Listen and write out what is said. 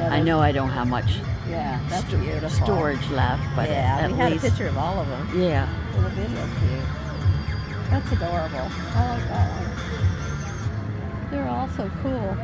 I know I don't have much Yeah, that's beautiful. storage left, but yeah, at we had least a picture of all of them. yeah. Well, the video's cute. That's adorable. I like that one. They're all so cool.